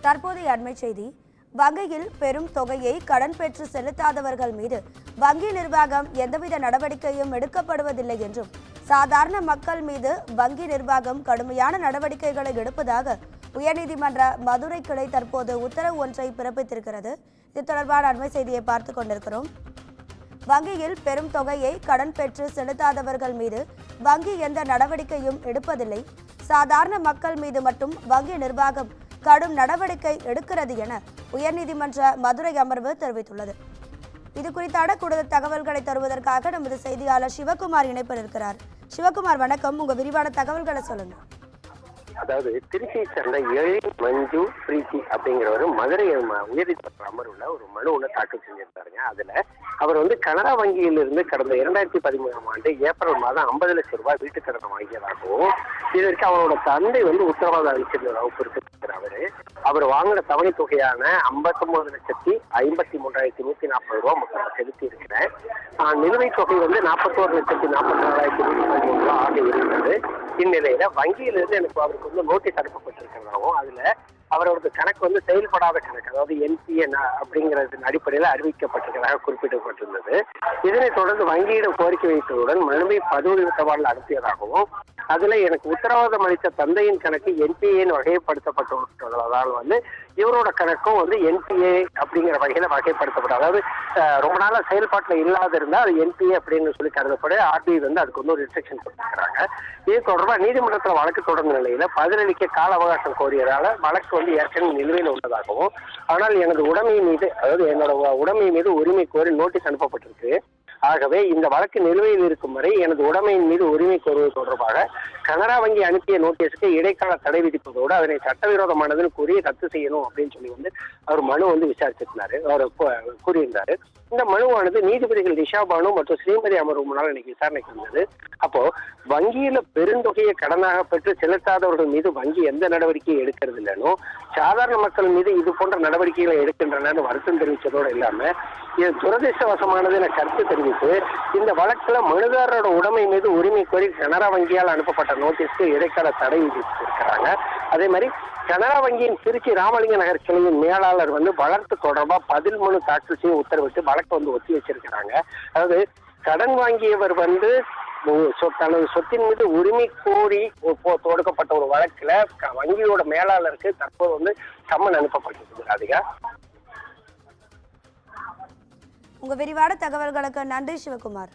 தற்போதைய அண்மை செய்தி. வங்கியில் பெரும் தொகையை கடன் பெற்று செலுத்தாதவர்கள் மீது வங்கி நிர்வாகம் எந்தவித நடவடிக்கையும் எடுக்கப்படுவதில்லை என்றும், சாதாரண மக்கள் மீது வங்கி நிர்வாகம் கடுமையான நடவடிக்கைகளை எடுப்பதாக உயர்நீதிமன்ற மதுரை கிளை தற்போது உத்தரவு ஒன்றை பிறப்பித்திருக்கிறது. இது தொடர்பான அண்மை செய்தியை பார்த்து கொண்டிருக்கிறோம். வங்கியில் பெரும் தொகையை கடன் பெற்று செலுத்தாதவர்கள் மீது வங்கி எந்த நடவடிக்கையும் எடுப்பதில்லை. சாதாரண மக்கள் மீது மட்டும் வங்கி நிர்வாகம் கடும் நடவடிக்கை எடுக்கிறது என உயர்நீதிமன்ற மதுரை அமர்வு தெரிவித்துள்ளது. இது குறித்தான கூடுதல் தகவல்களை தருவதற்காக நமது செய்தியாளர் சிவகுமார் இணைப்பில் இருக்கிறார். சிவகுமார், வணக்கம். உங்க விரிவான தகவல்களை சொல்லுங்க. அதாவது திருச்சியை சேர்ந்த மஞ்சு பிரீத்தி அப்படிங்கிறவர் மதுரை உயர்நீதிமன்ற அமர்வுல ஒரு மனு ஒன்று தாக்கல் செஞ்சிருந்தாருங்க. அதுல அவர் கனரா வங்கியிலிருந்து கடந்த 2013ஆம் ஆண்டு ஏப்ரல் மாதம் 50 லட்சம் ரூபாய் வீட்டு கடனை வாங்கியதாகவும், இதற்கு அவரோட தந்தை உத்தரவாதம் அளிச்சிருந்ததாகவும் குறிப்பிட்டிருக்கிறார். அவர் வாங்கின தவணை தொகையான 59,53,140 ரூபாய் மக்கள் செலுத்தி இருக்கிறேன். நிலுவைத் தொகை 41,44,113 ரூபாய் ஆக இருந்தது. இந்நிலையில வங்கியிலிருந்து எனக்கு அவருக்கு நோட்டீஸ் அனுப்பப்பட்டிருக்கிறதாகவும், அதுல அவரோட கணக்கு செயல்படாத கணக்கு, அதாவது என்பிஏ அப்படிங்கிறது அடிப்படையில் அறிவிக்கப்பட்டிருக்கிறதாக குறிப்பிடப்பட்டிருந்தது. இதனைத் தொடர்ந்து வங்கியிடம் கோரிக்கை வைத்தவுடன் மனுவை பதிவு தபாலில் அனுப்பியதாகவும், அதுல எனக்கு உத்தரவாதம் அளித்த தந்தையின் கணக்கு என்பிஏன்னு வகைப்படுத்தப்பட்டுள்ளதால் இவரோட கணக்கும் என்பிஏ அப்படிங்கிற வகையில வகைப்படுத்தப்படும். அதாவது ரொம்ப நாளா செயல்பாட்டில் இல்லாத இருந்தா அது என்பிஏ அப்படின்னு சொல்லி கருதப்படு. ஆர்பிஐ அதுக்கு ஒரு ரிஸ்ட்ரிக்ஷன் கொடுத்துருக்காங்க. இது தொடர்பாக நீதிமன்றத்தில் வழக்கு தொடர்ந்த நிலையில பதிலளிக்க கால அவகாசம் கோரியதால வழக்கு ஏற்கனவே நிலுவையில் உள்ளதாகவும், ஆனால் எனது உடைமை மீது, அதாவது என்னோட உடைமை மீது உரிமை கோரி நோட்டீஸ் அனுப்பப்பட்டிருக்கு. ஆகவே இந்த வழக்கு நிலுவையில் இருக்கும் வரை எனது உடைமையின் மீது உரிமை கோருவது தொடர்பாக கனரா வங்கி அனுப்பிய நோட்டீஸுக்கு இடைக்கால தடை விதிப்பதோடு அதனை சட்டவிரோதமானதுன்னு கூறி ரத்து செய்யணும் அப்படின்னு சொல்லி அவர் மனு விசாரிச்சிருந்தாரு, அவர் கூறியிருந்தாரு. இந்த மனுவானது நீதிபதிகள் நிஷா பானு மற்றும் ஸ்ரீமதி அமர்வு முன்னால் இன்னைக்கு விசாரணைக்கு வந்தது. அப்போ வங்கியில பெருந்தொகையை கடனாக பெற்று செலுத்தாதவர்கள் மீது வங்கி எந்த நடவடிக்கையும் எடுக்கிறது இல்லைன்னு, சாதாரண மக்கள் மீது இது போன்ற நடவடிக்கைகளை எடுக்கின்றன வருத்தம் தெரிவித்ததோடு இல்லாம இது துரதிருஷ்டவசமானது என கருத்து தெரிவித்து இந்த வழக்குல மனுதாரரோட உடைமை மீது உரிமை கோரி கனரா வங்கியால் அனுப்பப்பட்ட நோட்டீஸ்க்கு இடைக்கால தடை விதித்திருக்கிறாங்க. அதே மாதிரி கனரா வங்கியின் திருச்சி ராமலிங்க நகர் கிளையின் மேலாளர் வழக்கு தொடர்பா பதில் மனு தாக்கல் செய்ய உத்தரவிட்டு வழக்கு ஒத்தி வச்சிருக்கிறாங்க. அதாவது கடன் வாங்கியவர் தனது சொத்தின் மீது உரிமை கோரி தொடுக்கப்பட்ட ஒரு வழக்குல வங்கியோட மேலாளருக்கு தற்போது சம்மன் அனுப்பப்பட்டிருக்கு. அதிகா உங்க விரிவான தகவல்களுக்கு நன்றி சிவகுமார்.